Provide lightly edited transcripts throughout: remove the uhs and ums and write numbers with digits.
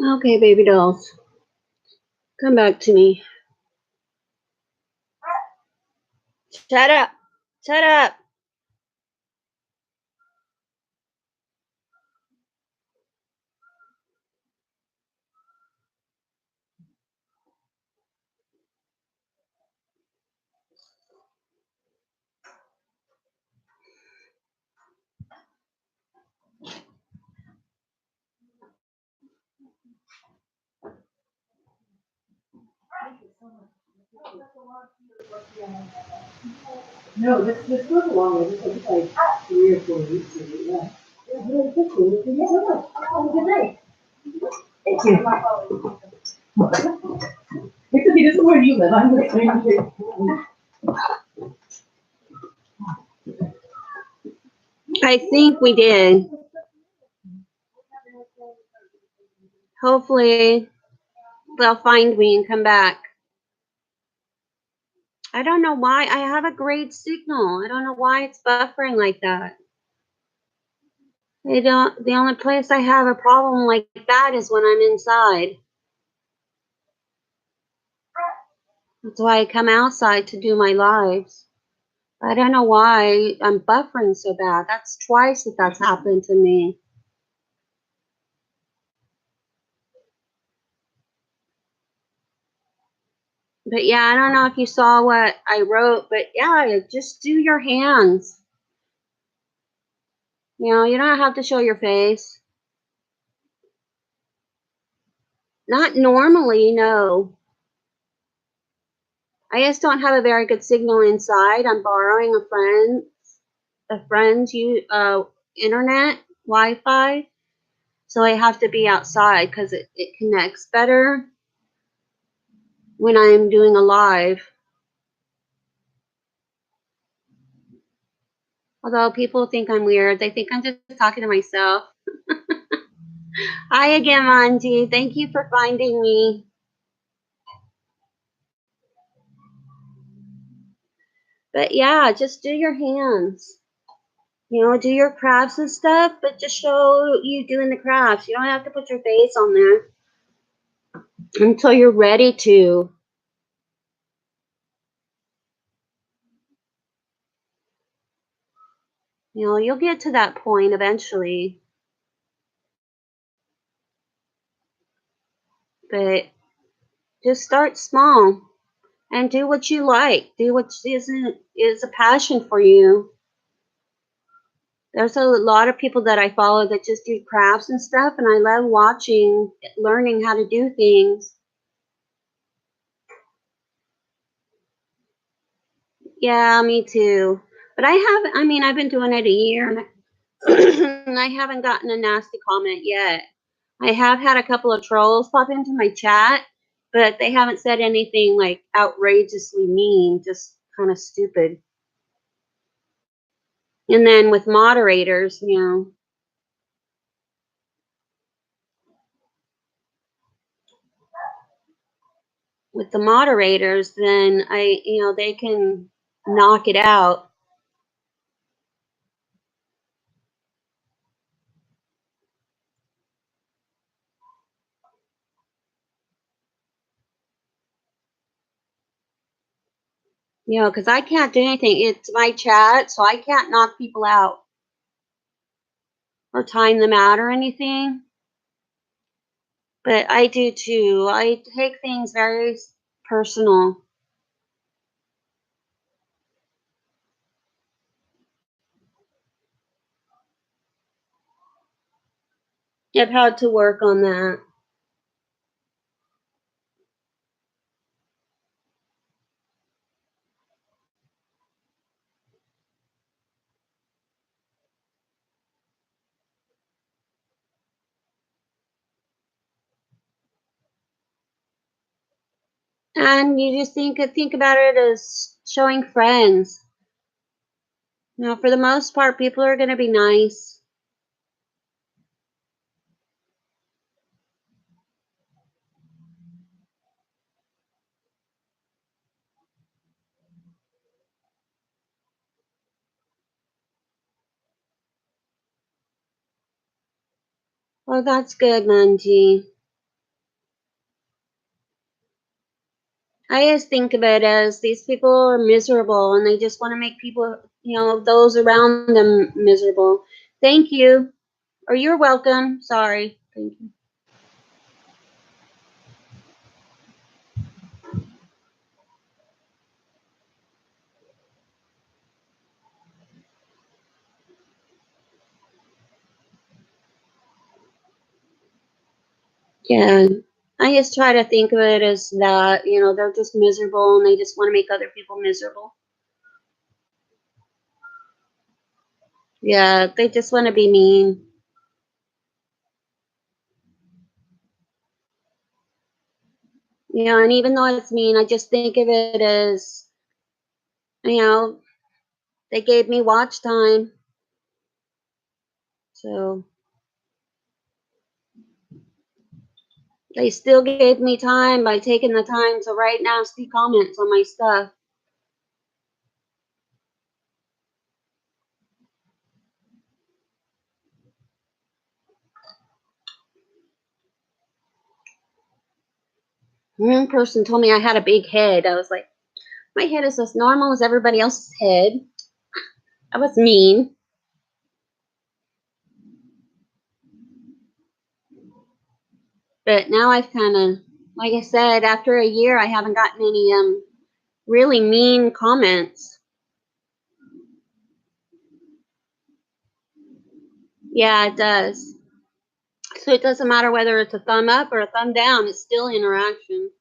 Okay, baby dolls, come back to me. Shut up. Shut up. No, this goes along. This was like 3 or 4 weeks ago. Yeah. It was really quickly. Thank you so much. Have a good night. Thank you. Because he doesn't where you live. I'm the same here. I think we did. Hopefully, they'll find me and come back. I don't know why. I have a great signal. I don't know why it's buffering like that. They don't. The only place I have a problem like that is when I'm inside. That's why I come outside to do my lives. I don't know why I'm buffering so bad. That's twice that's happened to me. But yeah, I don't know if you saw what I wrote, but yeah, just do your hands. You know, you don't have to show your face. Not normally, no. I just don't have a very good signal inside. I'm borrowing a friend's internet Wi-Fi, so I have to be outside because it connects better when I'm doing a live. Although people think I'm weird, they think I'm just talking to myself. Hi again, Manji. Thank you for finding me. But yeah, just do your hands. You know, do your crafts and stuff, but just show you doing the crafts. You don't have to put your face on there until you're ready to. You know, you'll get to that point eventually. But just start small and do what you like. Do what is a passion for you. There's a lot of people that I follow that just do crafts and stuff, and I love watching, learning how to do things. Yeah, me too. But I've been doing it a year, and I haven't gotten a nasty comment yet. I have had a couple of trolls pop into my chat, but they haven't said anything like outrageously mean, just kind of stupid. And then with moderators, with the moderators, then they can knock it out. Because I can't do anything. It's my chat, so I can't knock people out or time them out or anything. But I do too. I take things very personal. I've had to work on that. And you just think about it as showing friends. For the most part, people are going to be nice. Well, that's good, Manji. I just think of it as these people are miserable and they just want to make people, those around them miserable. Thank you. Or you're welcome. Sorry. Thank you. Yeah. I just try to think of it as that, they're just miserable and they just want to make other people miserable. Yeah, they just want to be mean. And even though it's mean, I just think of it as, you know, they gave me watch time. So they still gave me time by taking the time to write nasty comments on my stuff. One person told me I had a big head. I was like, my head is as normal as everybody else's head. I was mean. But now I've kind of, like I said, after a year, I haven't gotten any really mean comments. Yeah, it does. So it doesn't matter whether it's a thumb up or a thumb down, it's still interaction.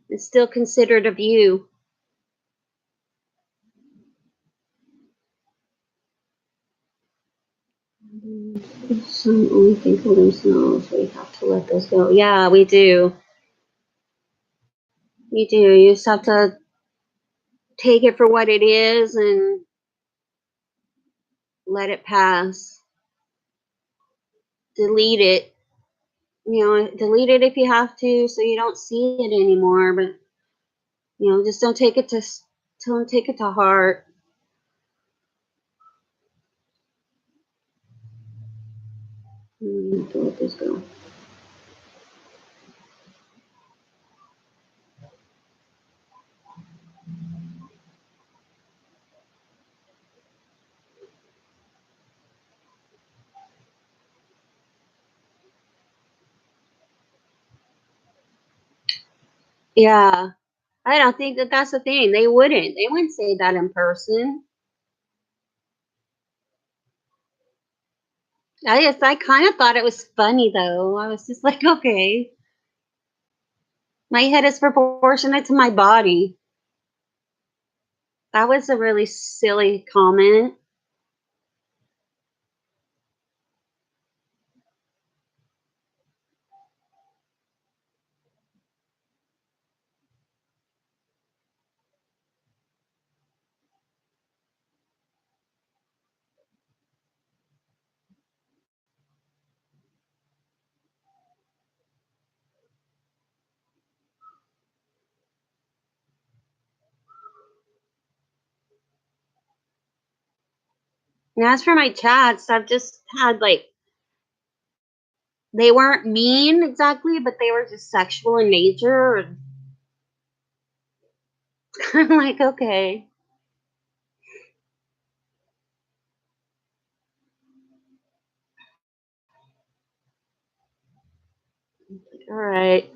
It's still considered a view. Some only think for themselves. We have to let those go. Yeah, we do. You do. You just have to take it for what it is and let it pass. Delete it. Delete it if you have to, so you don't see it anymore. But just don't take it to heart. To let this go. Yeah, I don't think that's the thing. They wouldn't. They wouldn't say that in person. I kind of thought it was funny though. I was just like, okay, my head is proportionate to my body. That was a really silly comment. And as for my chats, I've just had like, they weren't mean exactly, but they were just sexual in nature. And I'm like, okay. All right.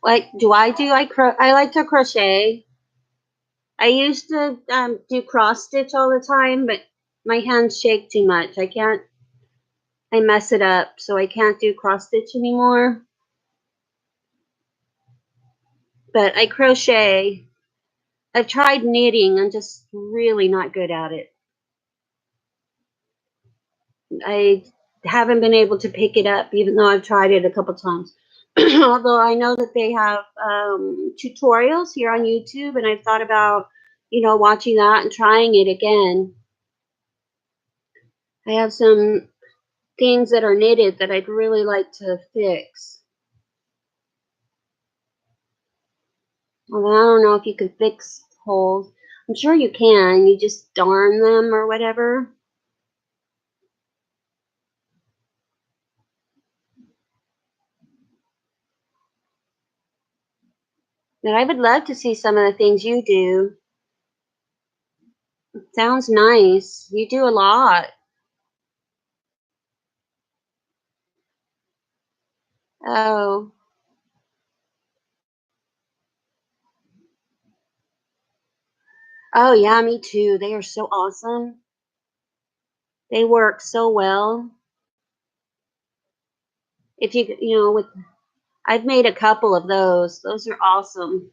Like, do I do? I like to crochet. I used to do cross stitch all the time, but my hands shake too much. I mess it up, so I can't do cross stitch anymore. But I crochet. I've tried knitting. I'm just really not good at it. I haven't been able to pick it up, even though I've tried it a couple times. Although I know that they have tutorials here on YouTube, and I've thought about, watching that and trying it again. I have some things that are knitted that I'd really like to fix. Although I don't know if you can fix holes. I'm sure you can. You just darn them or whatever. But I would love to see some of the things you do. Sounds nice. You do a lot. Oh. Oh yeah, me too. They are so awesome. They work so well. If with I've made a couple of those. Those are awesome.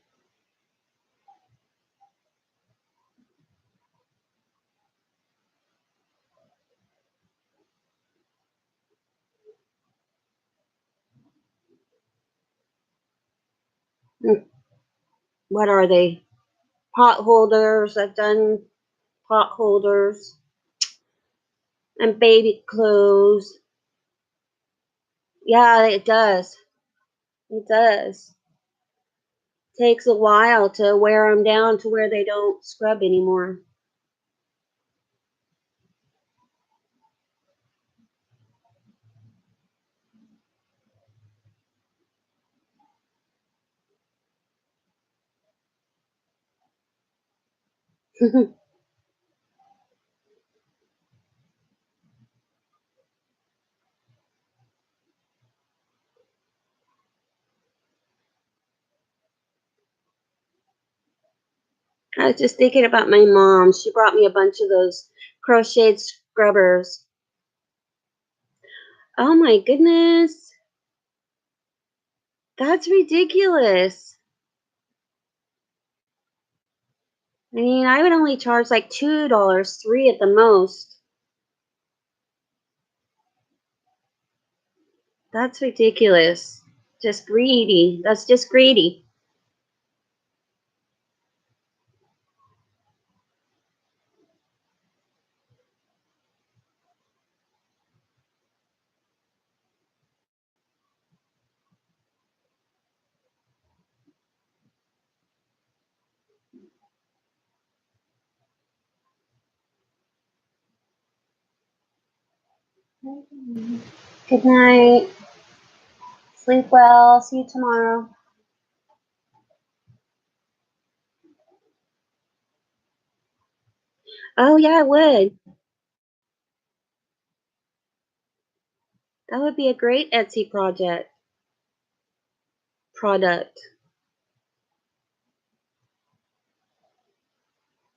Mm, what are they? Pot holders. I've done pot holders and baby clothes. Yeah, it does. It does. Takes a while to wear them down to where they don't scrub anymore. I was just thinking about my mom. She brought me a bunch of those crocheted scrubbers. Oh my goodness. That's ridiculous. I mean, I would only charge like $2, three at the most. That's ridiculous. Just greedy. That's just greedy. Good night. Sleep well. See you tomorrow. Oh yeah, I would. That would be a great Etsy product.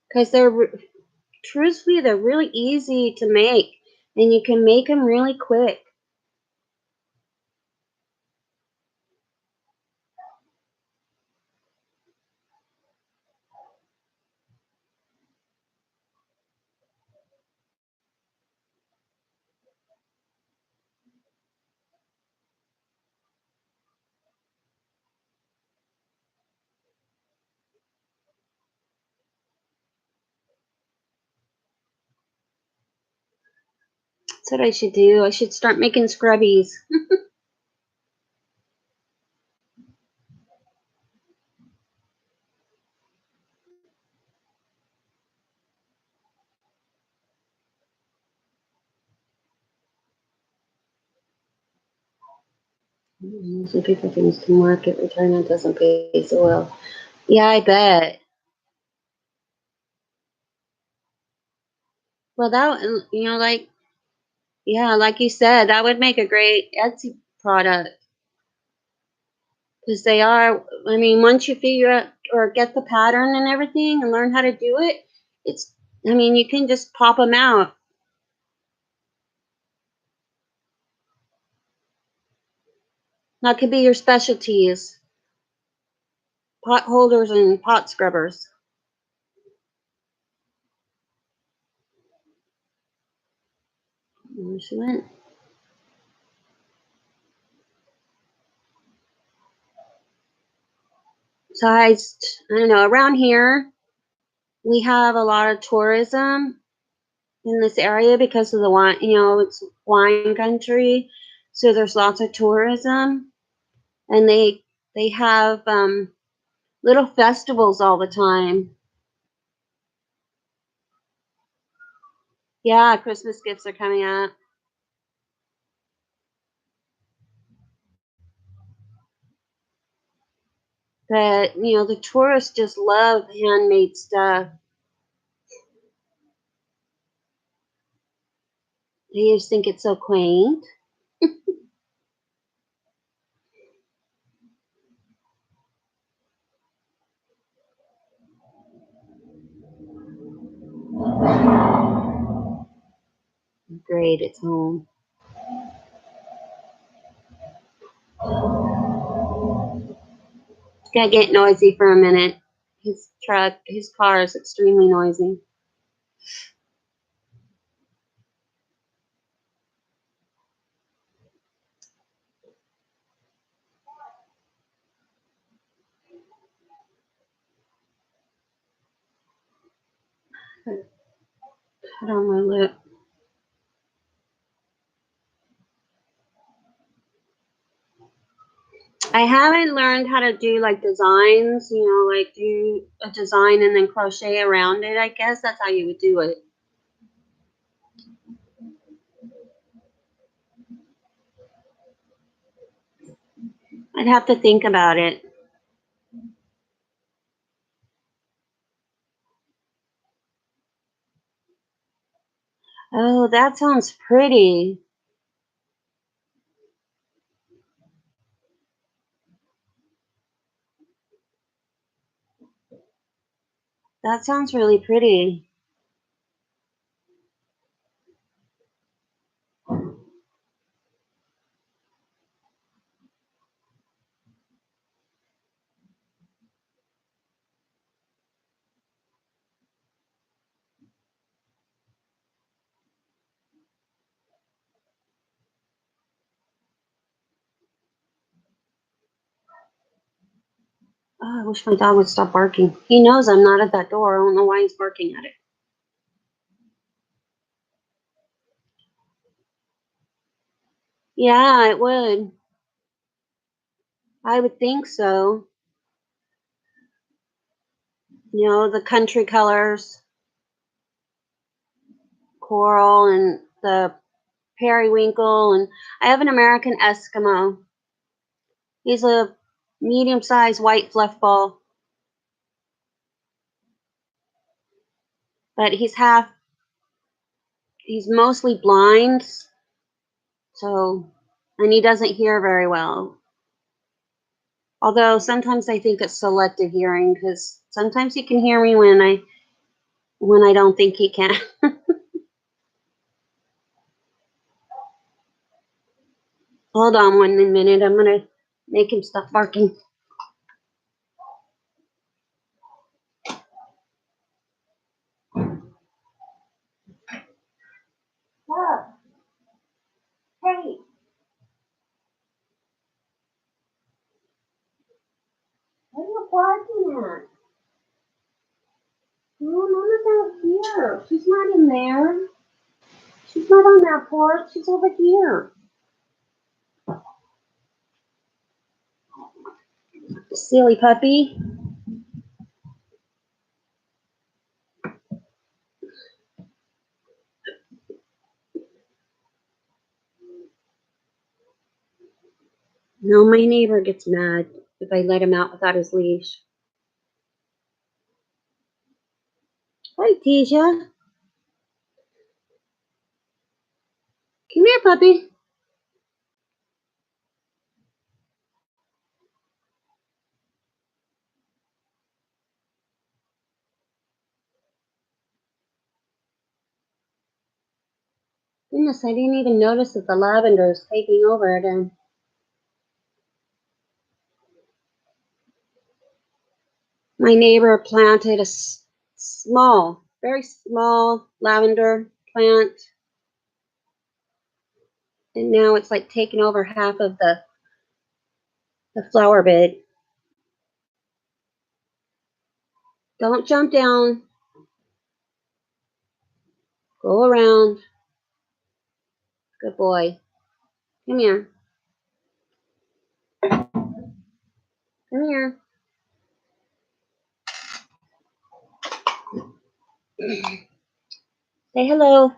Because truthfully, they're really easy to make, and you can make them really quick. That's what I should do. I should start making scrubbies. Some people things to market retirement doesn't pay so well. Yeah, I bet. Well, yeah, like you said, that would make a great Etsy product because they are. I mean, once you figure out or get the pattern and everything and learn how to do it, it's. I mean, you can just pop them out. That could be your specialties: pot holders and pot scrubbers. There she went. Besides, I don't know. Around here, we have a lot of tourism in this area because of the wine. It's wine country, so there's lots of tourism, and they have little festivals all the time. Yeah, Christmas gifts are coming up. But, you know, the tourists just love handmade stuff. They just think it's so quaint. Great, it's home. It's gonna get noisy for a minute. His car is extremely noisy. Put on my lip. I haven't learned how to do like designs, you know, like do a design and then crochet around it. I guess that's how you would do it. I'd have to think about it. Oh, that sounds pretty. That sounds really pretty. Oh, I wish my dog would stop barking. He knows I'm not at that door. I don't know why he's barking at it. Yeah, it would. I would think so. You know, the country colors, coral and the periwinkle, and I have an American Eskimo. He's a medium-sized white fluff ball, but he's mostly blind, so, and he doesn't hear very well. Although sometimes I think it's selective hearing because sometimes he can hear me when I don't think he can. Hold on 1 minute. I'm gonna make him stop barking. Look, hey, what are you barking at? No, Mama's out here. She's not in there. She's not on that porch. She's over here. Silly puppy. No, my neighbor gets mad if I let him out without his leash. Hi, Tisha. Come here, puppy. Goodness, I didn't even notice that the lavender is taking over again. My neighbor planted a small, very small lavender plant, and now it's like taking over half of the flower bed. Don't jump down. Go around. Good boy. Come here. Come here. Say hello.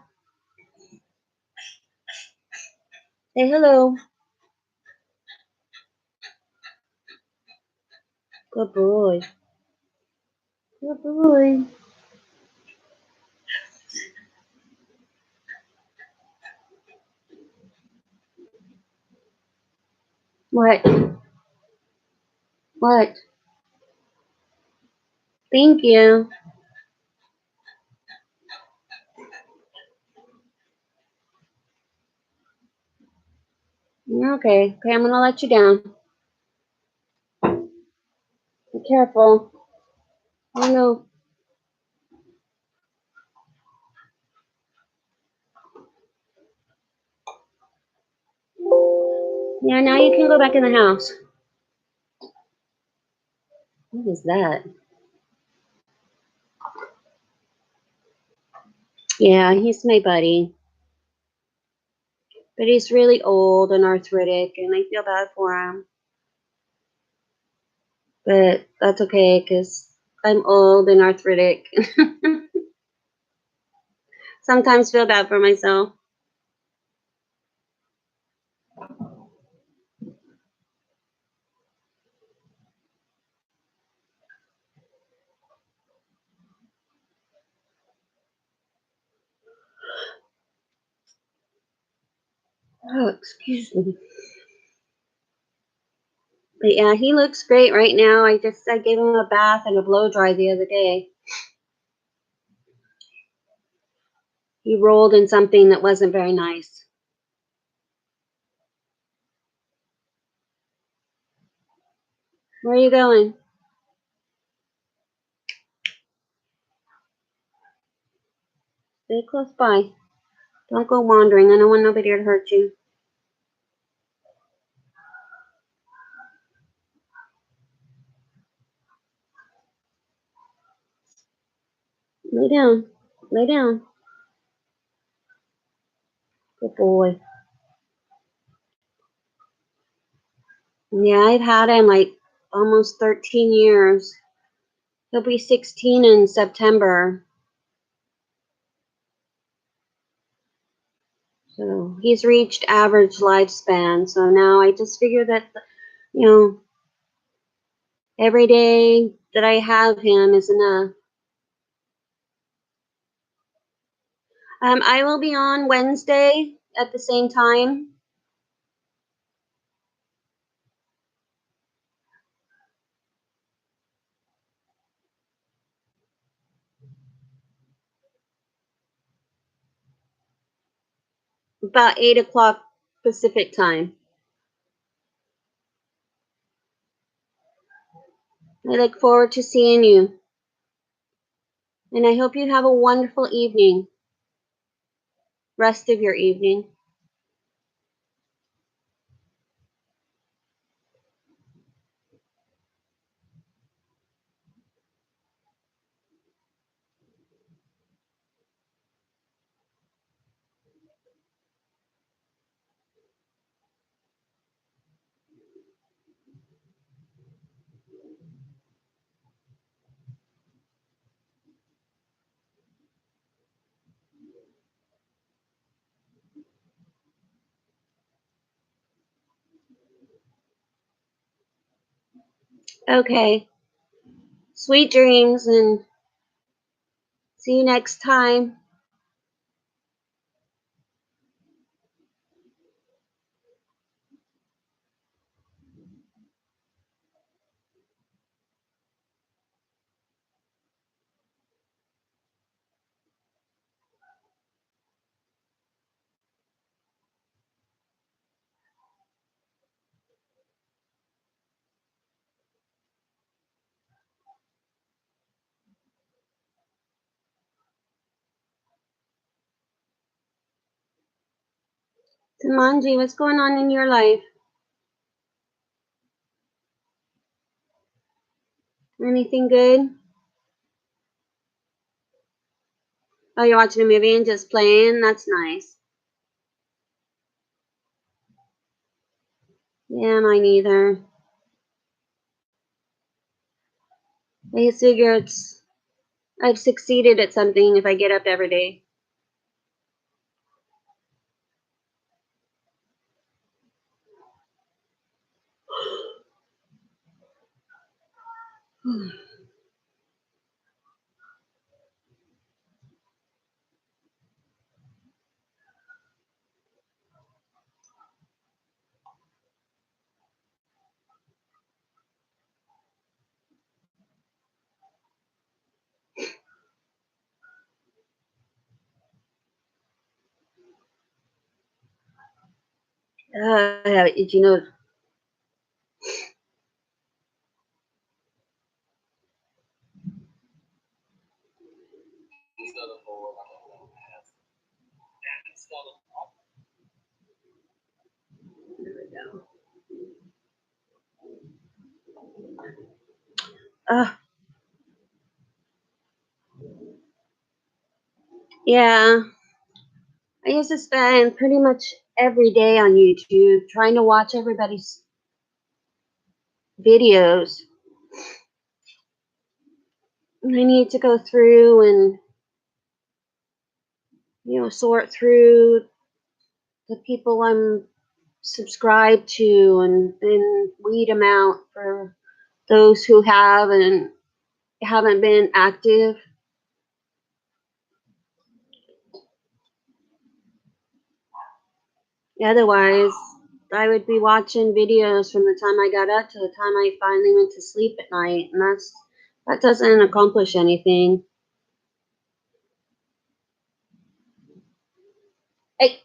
Say hello. Good boy. Good boy. What? What? Thank you. Okay. Okay, I'm gonna let you down. Be careful. Oh no. Yeah, now you can go back in the house. What is that? Yeah, he's my buddy. But he's really old and arthritic, and I feel bad for him. But that's okay, because I'm old and arthritic. Sometimes feel bad for myself. Oh, excuse me. But yeah, he looks great right now. I gave him a bath and a blow dry the other day. He rolled in something that wasn't very nice. Where are you going? Stay close by. Don't go wandering. I don't want nobody to hurt you. Lay down. Lay down. Good boy. Yeah, I've had him like almost 13 years. He'll be 16 in September. So he's reached average lifespan. So now I just figure that, you know, every day that I have him is enough. I will be on Wednesday at the same time. About 8 o'clock Pacific time. I look forward to seeing you. And I hope you have a wonderful evening. Rest of your evening. Okay. Sweet dreams and see you next time. Tamanji, what's going on in your life? Anything good? Oh, you're watching a movie and just playing? That's nice. Yeah, mine either. I just figure I've succeeded at something if I get up every day. Did you know? There we go. Yeah, I used to spend pretty much every day on YouTube trying to watch everybody's videos. And I need to go through and, sort through the people I'm subscribed to and weed them out for those who have and haven't been active. Otherwise, I would be watching videos from the time I got up to the time I finally went to sleep at night, and that doesn't accomplish anything. Hey.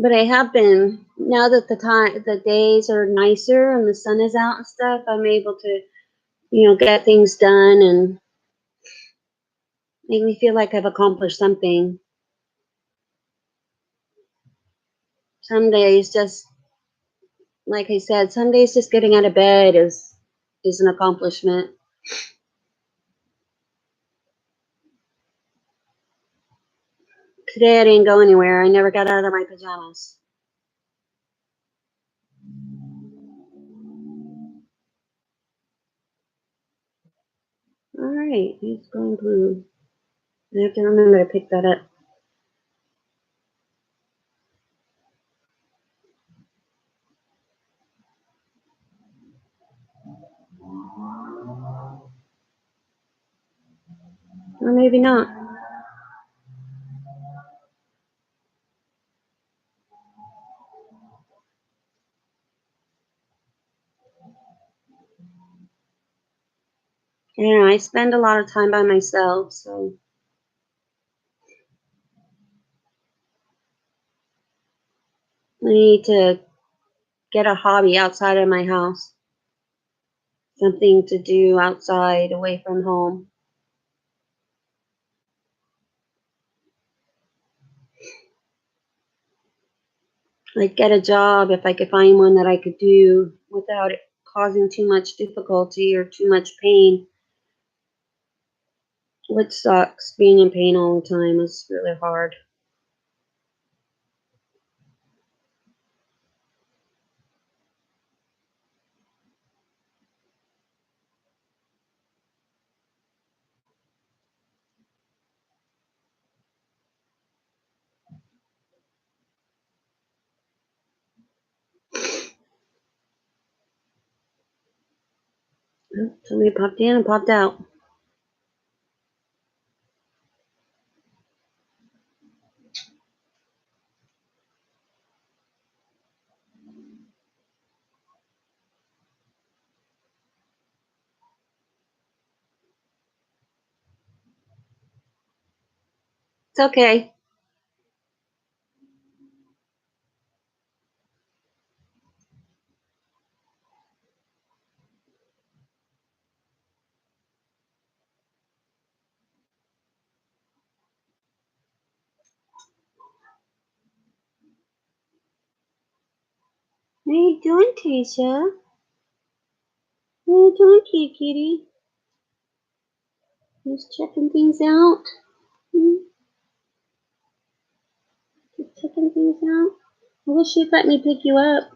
But I have been, now that the days are nicer and the sun is out and stuff, I'm able to, get things done and make me feel like I've accomplished something. Some days just, like I said, some days just getting out of bed is an accomplishment. Today I didn't go anywhere. I never got out of my pajamas. All right, he's going blue. I have to remember to pick that up. Or maybe not. Yeah, I spend a lot of time by myself, so I need to get a hobby outside of my house. Something to do outside, away from home. Like get a job if I could find one that I could do without it causing too much difficulty or too much pain. Which sucks. Being in pain all the time is really hard. Oh, somebody popped in and popped out. It's okay. What are you doing, Tasha? What are you doing, kitty? Just checking things out. Just checking things out. I wish you'd let me pick you up.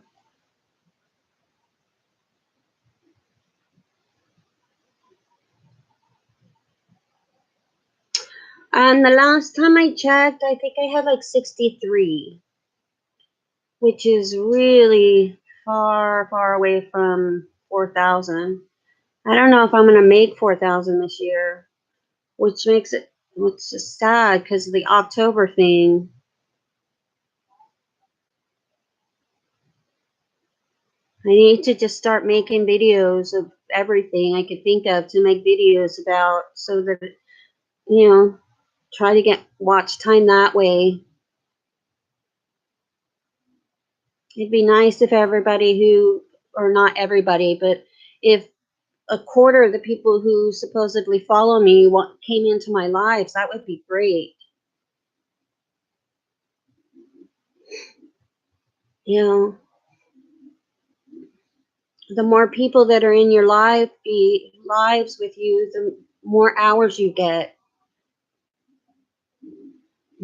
The last time I checked, I think I had like 63, which is really far, far away from 4,000. I don't know if I'm going to make 4,000 this year, which makes it, which is sad because of the October thing. I need to just start making videos of everything I could think of to make videos about so that, you know, try to get watch time that way. It'd be nice if everybody who, or not everybody, but if a quarter of the people who supposedly follow me came into my lives, that would be great. You know, the more people that are in your lives with you, the more hours you get.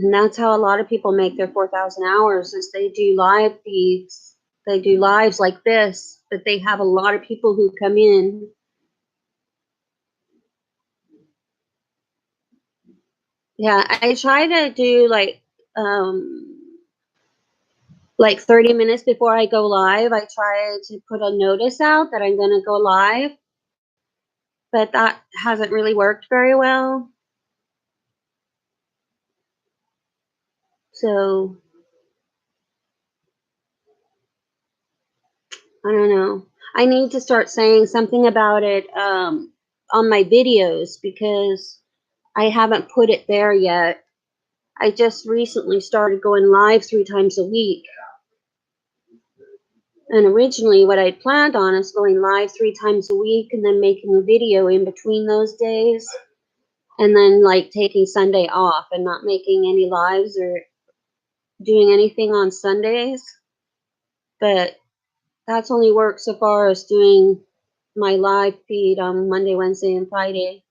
And that's how a lot of people make their 4,000 hours is they do live feeds. They do lives like this, but they have a lot of people who come in. Yeah, I try to do like 30 minutes before I go live. I try to put a notice out that I'm going to go live, but that hasn't really worked very well. So I don't know. I need to start saying something about it on my videos because I haven't put it there yet. I just recently started going live 3 times a week. And originally, what I planned on is going live 3 times a week and then making a video in between those days. And then, like, taking Sunday off and not making any lives or doing anything on Sundays. But that's only worked so far as doing my live feed on Monday, Wednesday, and Friday.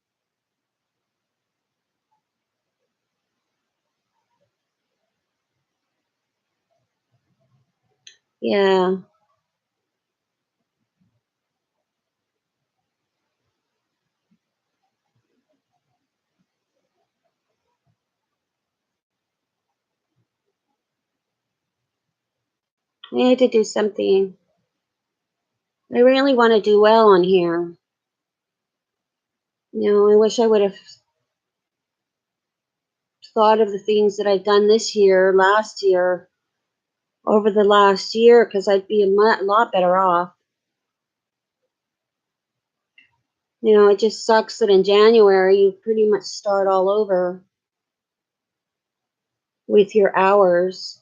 Yeah. I need to do something. I really want to do well on here. You know, I wish I would have thought of the things that I've done this year, last year, over the last year, because I'd be a lot better off. You know, it just sucks that in January you pretty much start all over with your hours.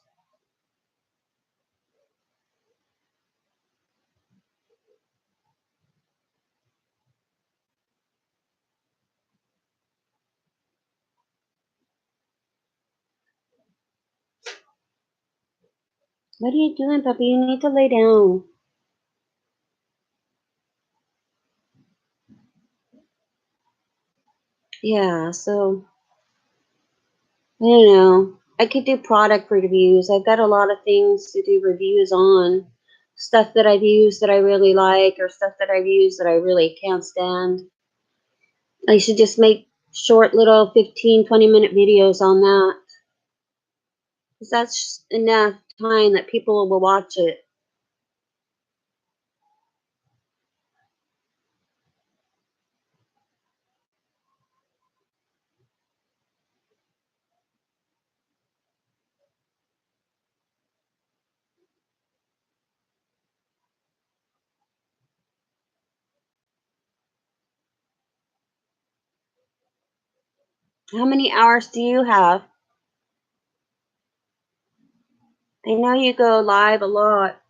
What are you doing, puppy? You need to lay down. Yeah, so I don't know. I could do product reviews. I've got a lot of things to do reviews on. Stuff that I've used that I really like or stuff that I've used that I really can't stand. I should just make short little 15, 20-minute videos on that. Because that's enough time that people will watch it. How many hours do you have? I know you go live a lot.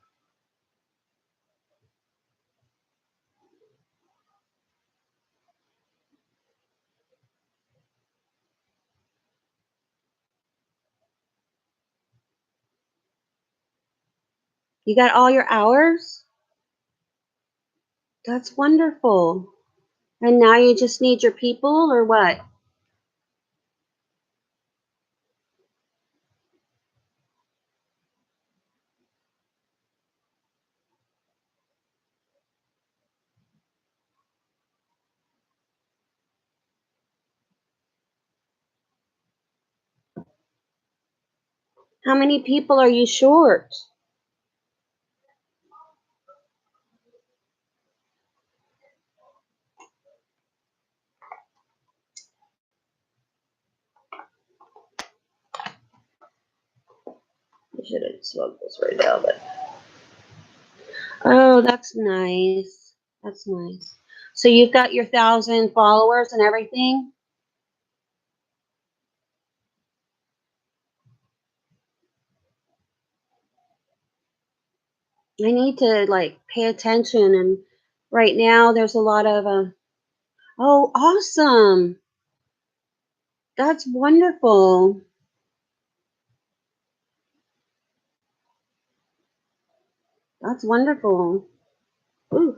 You got all your hours? That's wonderful. And now you just need your people or what? How many people are you short? I should have smoked this right now, but oh, that's nice. That's nice. So you've got your 1,000 followers and everything? I need to like pay attention, and right now there's a lot of oh, awesome. That's wonderful. That's wonderful. Ooh.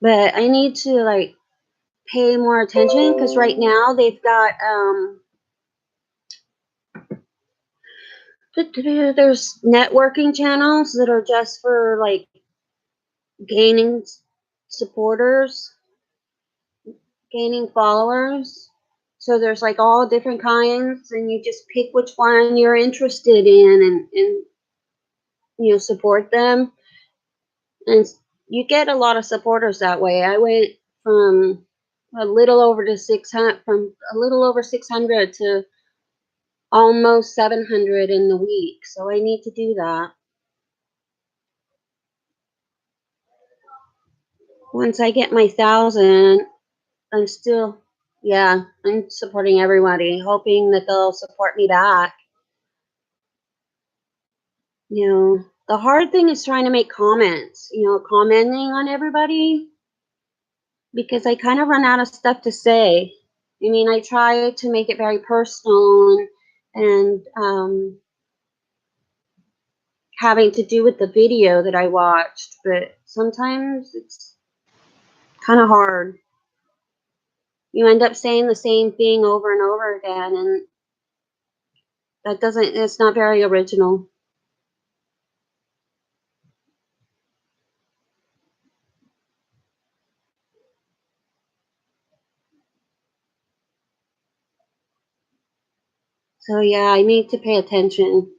But I need to like pay more attention because right now they've got there's networking channels that are just for like gaining supporters, gaining followers. So there's like all different kinds, and you just pick which one you're interested in, and you know, support them, and you get a lot of supporters that way. I went from a little over to 600, from a little over 600 to almost 700 in the week. So I need to do that. Once I get my 1,000, I'm still, yeah, I'm supporting everybody, hoping that they'll support me back. You know, the hard thing is trying to make comments, you know, commenting on everybody, because I kind of run out of stuff to say. I mean, I try to make it very personal and having to do with the video that I watched, but sometimes it's kind of hard. You end up saying the same thing over and over again, and that doesn't, it's not very original. So yeah, I need to pay attention.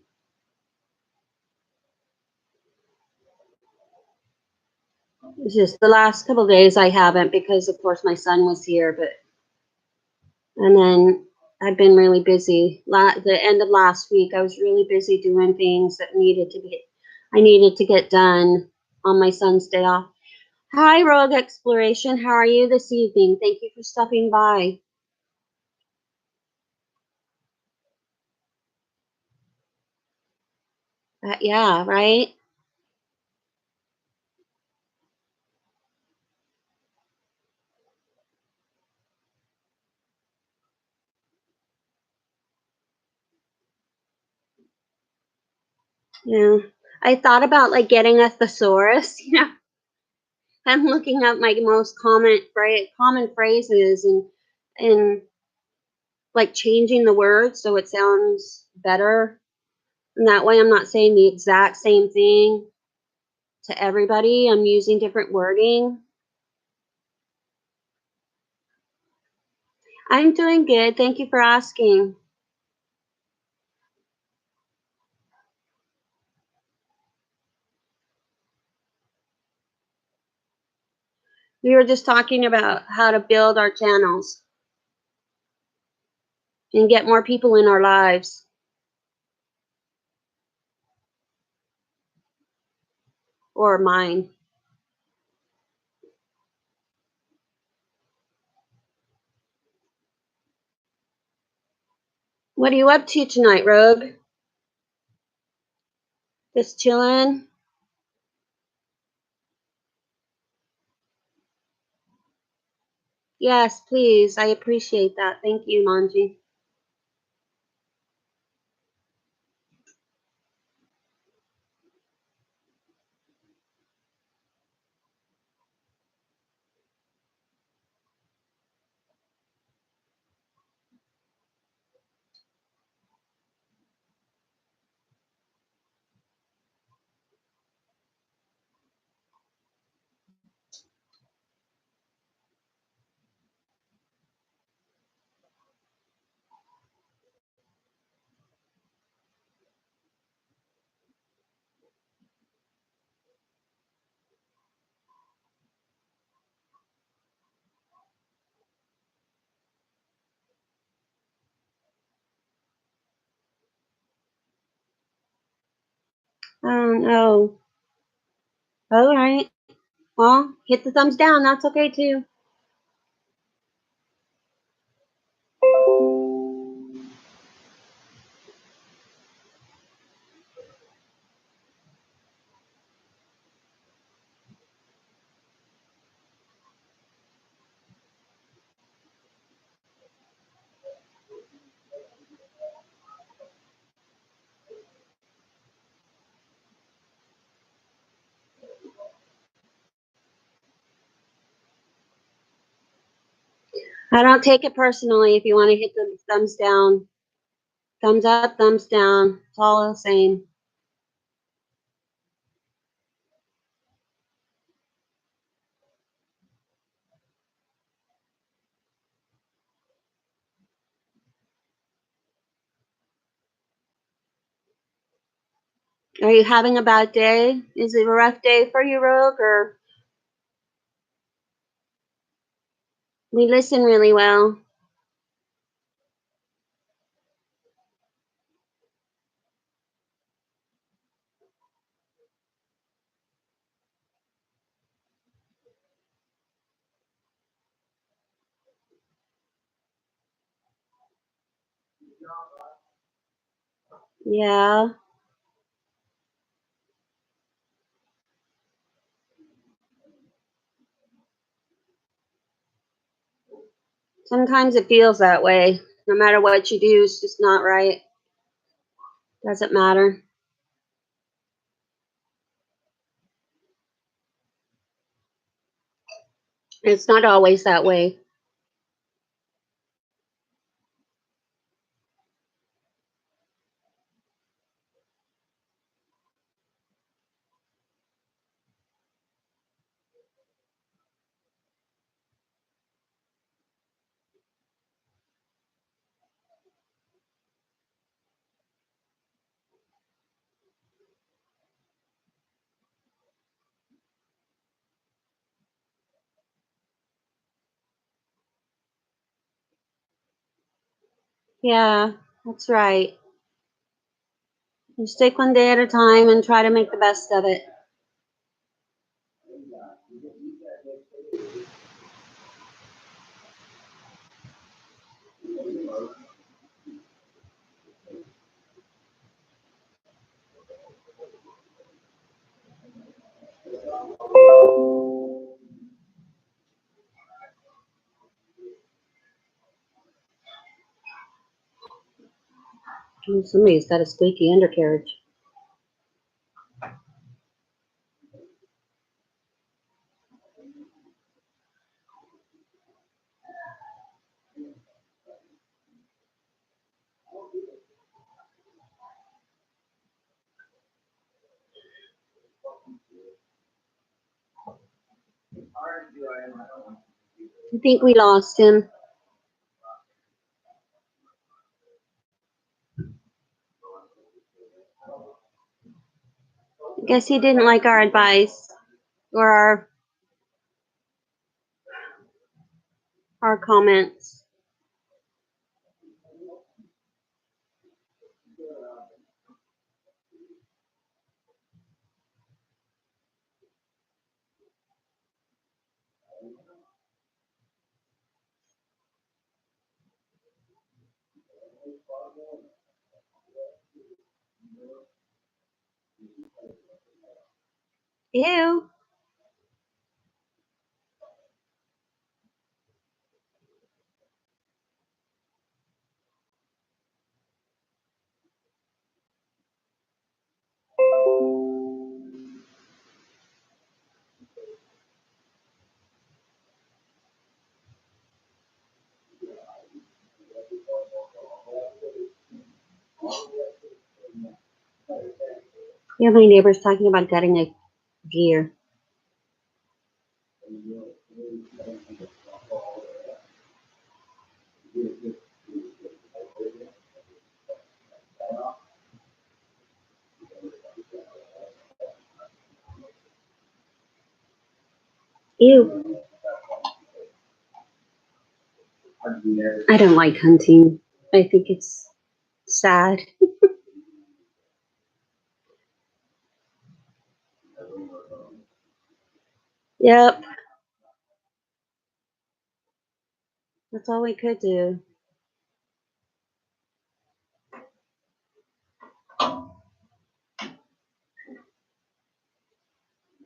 It's just the last couple of days I haven't, because of course my son was here, but and then I've been really busy. The end of last week, I was really busy doing things that I needed to get done on my son's day off. Hi, Rogue Exploration. How are you this evening? Thank you for stopping by. Yeah, right? Yeah. I thought about like getting a thesaurus, you know. I'm looking up my most common phrases, and like changing the words so it sounds better. And that way I'm not saying the exact same thing to everybody. I'm using different wording. I'm doing good. Thank you for asking. We were just talking about how to build our channels and get more people in our lives, or mine. What are you up to tonight, Rogue? Just chilling? Yes, please. I appreciate that. Thank you, Manji. Oh no. All right. Well, hit the thumbs down. That's okay too. I don't take it personally if you want to hit the thumbs down. Thumbs up, thumbs down. It's all the same. Are you having a bad day? Is it a rough day for you, Rogue, or we listen really well? Yeah. Sometimes it feels that way. No matter what you do, it's just not right. Doesn't matter. It's not always that way. Yeah, that's right. Just take one day at a time and try to make the best of it. Somebody's got a squeaky undercarriage. I think we lost him. I guess he didn't like our advice or our comments. Ew. Yeah, my neighbor's talking about getting a gear. Ew. I don't like hunting. I think it's sad. Yep. That's all we could do.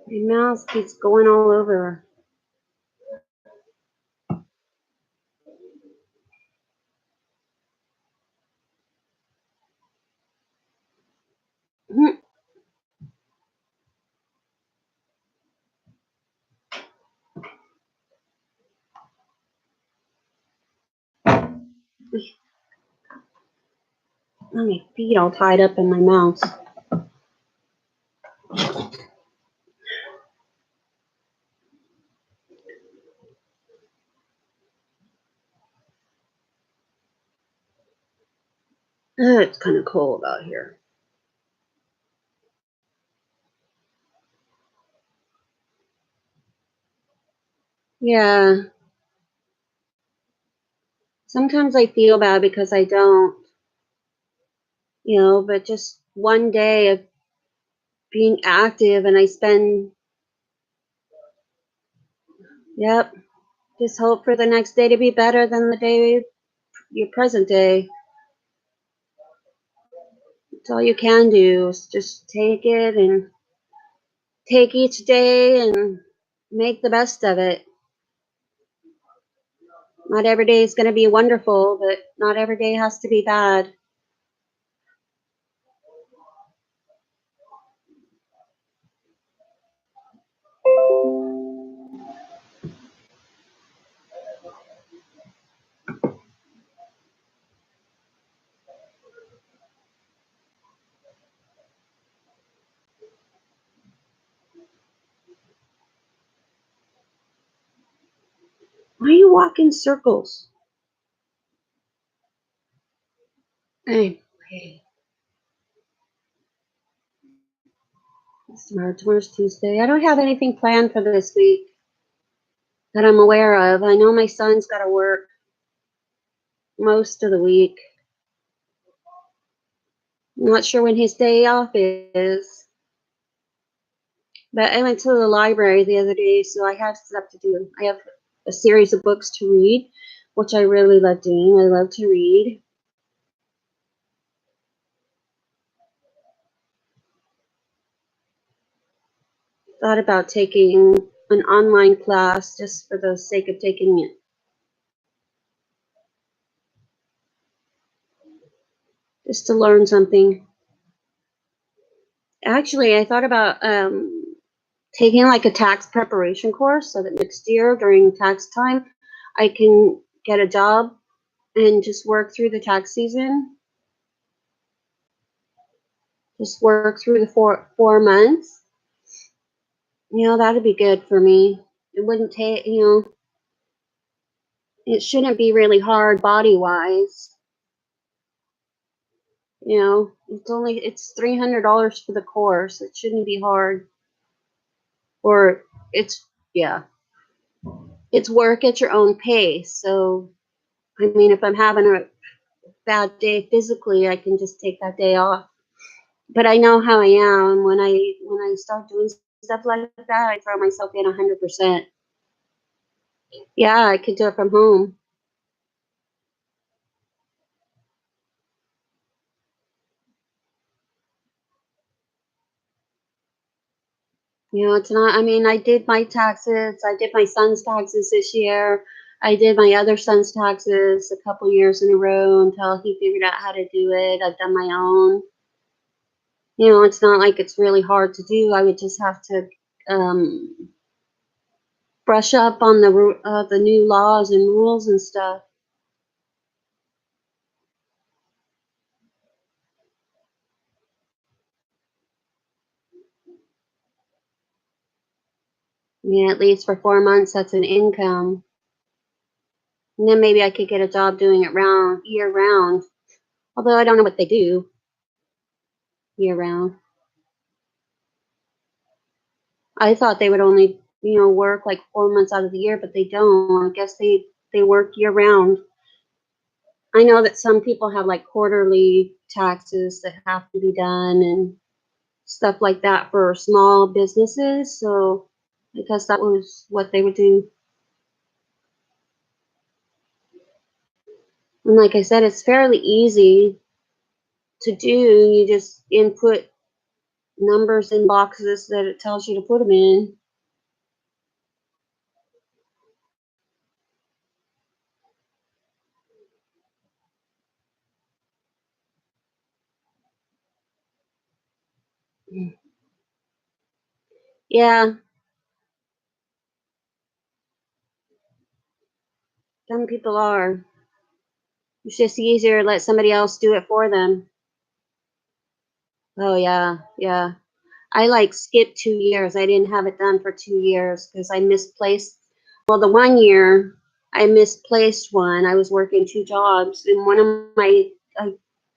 My mouse keeps going all over. Let my feet all tied up in my mouse. It's kind of cold out here. Yeah. Sometimes I feel bad because I don't, but just one day of being active and I spend, yep, just hope for the next day to be better than the day, your present day. It's all you can do is just take it and take each day and make the best of it. Not every day is going to be wonderful, but not every day has to be bad. Why are you walking circles? Hey, tomorrow's Tuesday. I don't have anything planned for this week that I'm aware of. I know my son's got to work most of the week. I'm not sure when his day off is. But I went to the library the other day, so I have stuff to do. I have a series of books to read, which I really love doing. I love to read. Thought about taking an online class just for the sake of taking it. Just to learn something. Actually, I thought about taking like a tax preparation course so that next year during tax time, I can get a job and just work through the tax season. Just work through the four months. That'd be good for me. It wouldn't take, it shouldn't be really hard body wise. It's $300 for the course. It shouldn't be hard. Or yeah, it's work at your own pace. So, I mean, if I'm having a bad day physically, I can just take that day off. But I know how I am when I start doing stuff like that. I throw myself in 100%. Yeah, I could do it from home. It's not, I mean, I did my taxes. I did my son's taxes this year. I did my other son's taxes a couple years in a row until he figured out how to do it. I've done my own. It's not like it's really hard to do. I would just have to um, brush up on the new laws and rules and stuff. Yeah, at least for 4 months, that's an income. And then maybe I could get a job doing it year round. Although I don't know what they do year round. I thought they would only, work like 4 months out of the year, but they don't. I guess they work year round. I know that some people have like quarterly taxes that have to be done and stuff like that for small businesses. So because that was what they would do. And like I said, it's fairly easy to do. You just input numbers in boxes that it tells you to put them in. Yeah, some people are. It's just easier to let somebody else do it for them. Oh, yeah, yeah. I like skipped 2 years. I didn't have it done for 2 years because I misplaced. Well, the 1 year I misplaced one. I was working two jobs, and one of I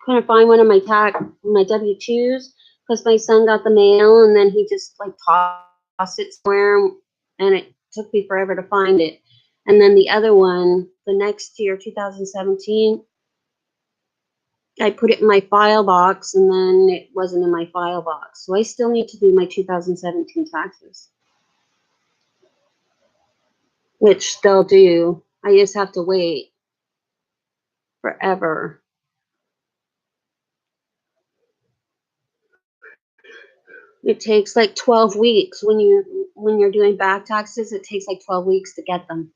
couldn't find one of my W-2s because my son got the mail, and then he just like tossed it somewhere, and it took me forever to find it. And then the other one, the next year, 2017, I put it in my file box and then it wasn't in my file box. So I still need to do my 2017 taxes, which they'll do. I just have to wait forever. It takes like 12 weeks when you're doing back taxes, it takes like 12 weeks to get them.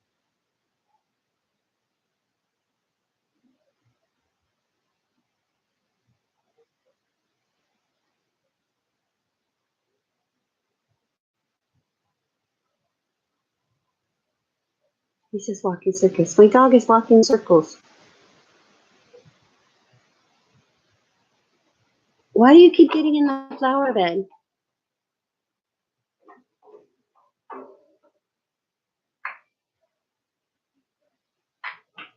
He's just walking circles. My dog is walking circles. Why do you keep getting in the flower bed?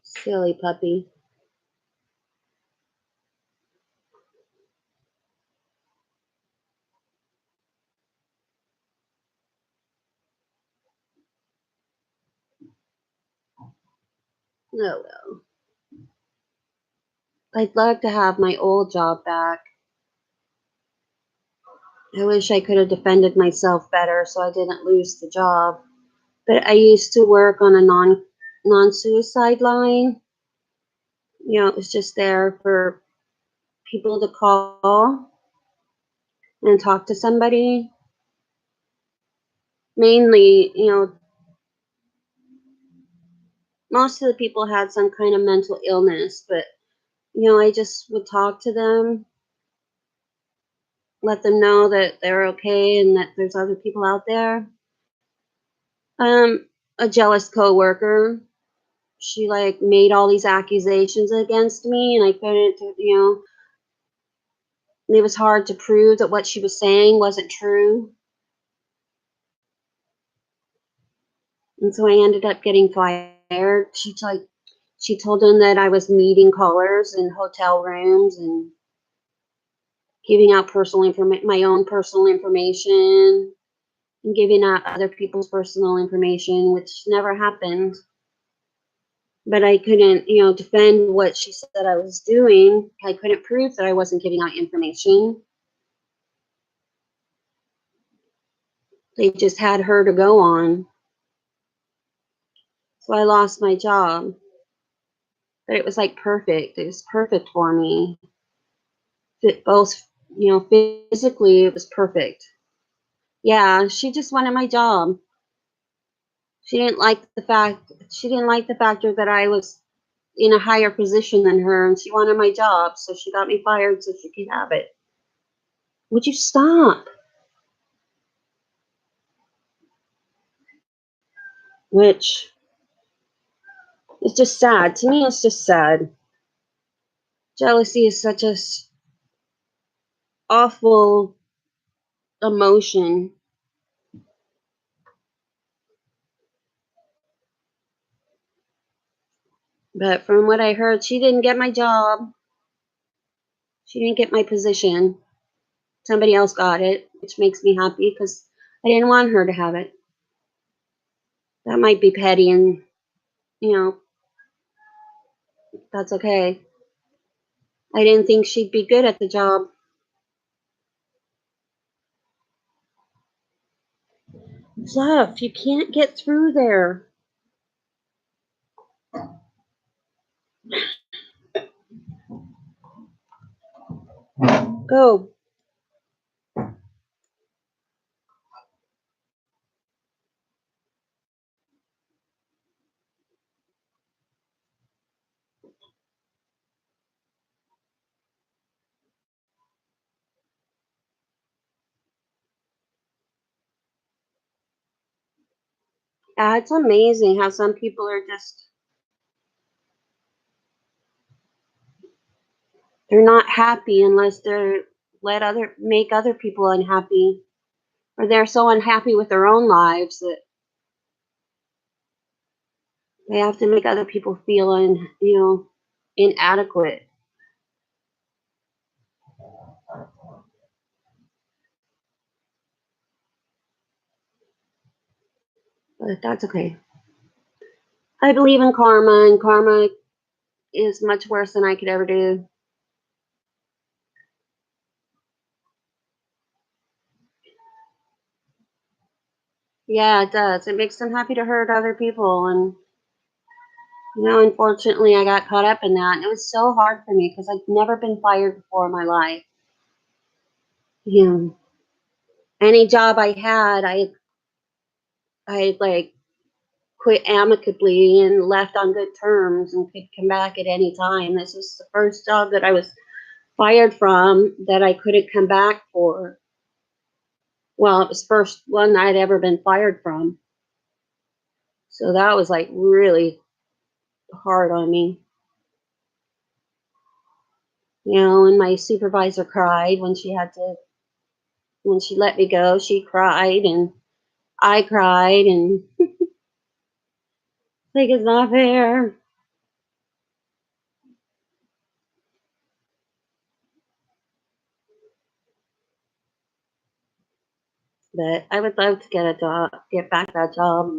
Silly puppy. Oh well. I'd love to have my old job back. I wish I could have defended myself better so I didn't lose the job. But I used to work on a non-suicide line. You know, it was just there for people to call and talk to somebody. Mainly, most of the people had some kind of mental illness, but I just would talk to them, let them know that they're okay and that there's other people out there. A jealous coworker, she like made all these accusations against me, and I couldn't, it was hard to prove that what she was saying wasn't true. And so I ended up getting fired. She told them that I was meeting callers in hotel rooms and giving out my own personal information, and giving out other people's personal information, which never happened. But I couldn't, defend what she said I was doing. I couldn't prove that I wasn't giving out information. They just had her to go on. So I lost my job. But it was like perfect. It was perfect for me. Both, physically, it was perfect. Yeah, she just wanted my job. She didn't like the factor that I was in a higher position than her, and she wanted my job, so she got me fired so she could have it. Would you stop? Which is just sad. To me, it's just sad. Jealousy is such a awful emotion. But from what I heard, she didn't get my job. She didn't get my position. Somebody else got it, which makes me happy because I didn't want her to have it. That might be petty, and that's okay. I didn't think she'd be good at the job. Fluff, you can't get through there. Go. Yeah, it's amazing how some people are just, they're not happy unless they're make other people unhappy, or they're so unhappy with their own lives that they have to make other people feel inadequate. But that's okay. I believe in karma, and karma is much worse than I could ever do. Yeah, it does. It makes them happy to hurt other people, and unfortunately, I got caught up in that, and it was so hard for me because I'd never been fired before in my life. You any job I had, I like quit amicably and left on good terms and could come back at any time. This was the first job that I was fired from that I couldn't come back for. Well, it was the first one I'd ever been fired from. So that was like really hard on me. And my supervisor cried when she let me go. She cried and I cried, and like, it's not fair. But I would love to get back that job.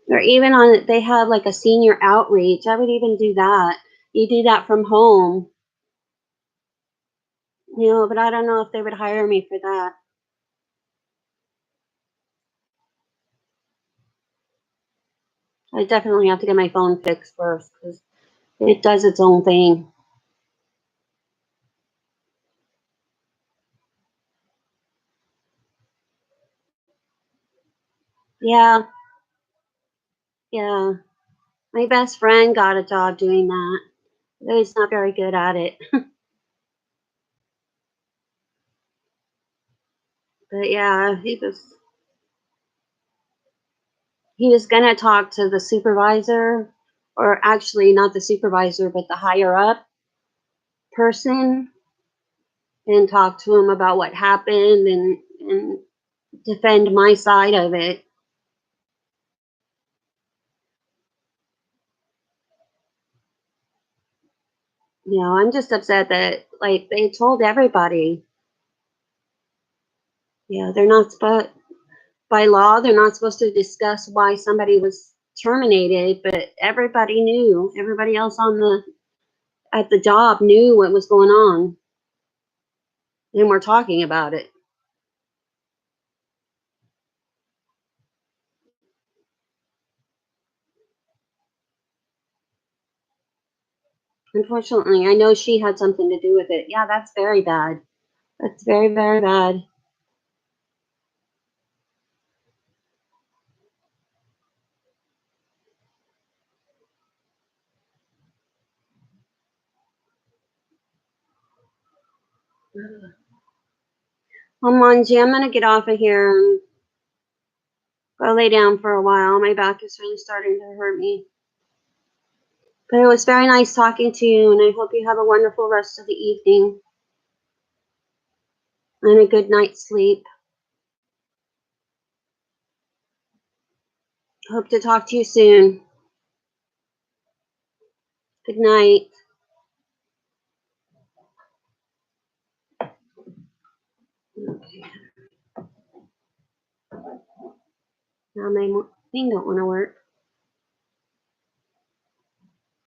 Or even they have like a senior outreach. I would even do that. You do that from home, but I don't know if they would hire me for that. I definitely have to get my phone fixed first because it does its own thing. Yeah, yeah. My best friend got a job doing that. Though he's not very good at it. But yeah, he was gonna talk to the supervisor, or actually not the supervisor, but the higher up person, and talk to him about what happened and defend my side of it. I'm just upset that like they told everybody. They're not supposed by law they're not supposed to discuss why somebody was terminated, but everybody knew. Everybody else at the job knew what was going on, and we're talking about it. Unfortunately, I know she had something to do with it. Yeah, that's very bad. That's very, very bad. Well, Manji, I'm gonna get off of here and go lay down for a while. My back is really starting to hurt me. But it was very nice talking to you, and I hope you have a wonderful rest of the evening and a good night's sleep. Hope to talk to you soon. Good night. Okay. Now my thing don't want to work.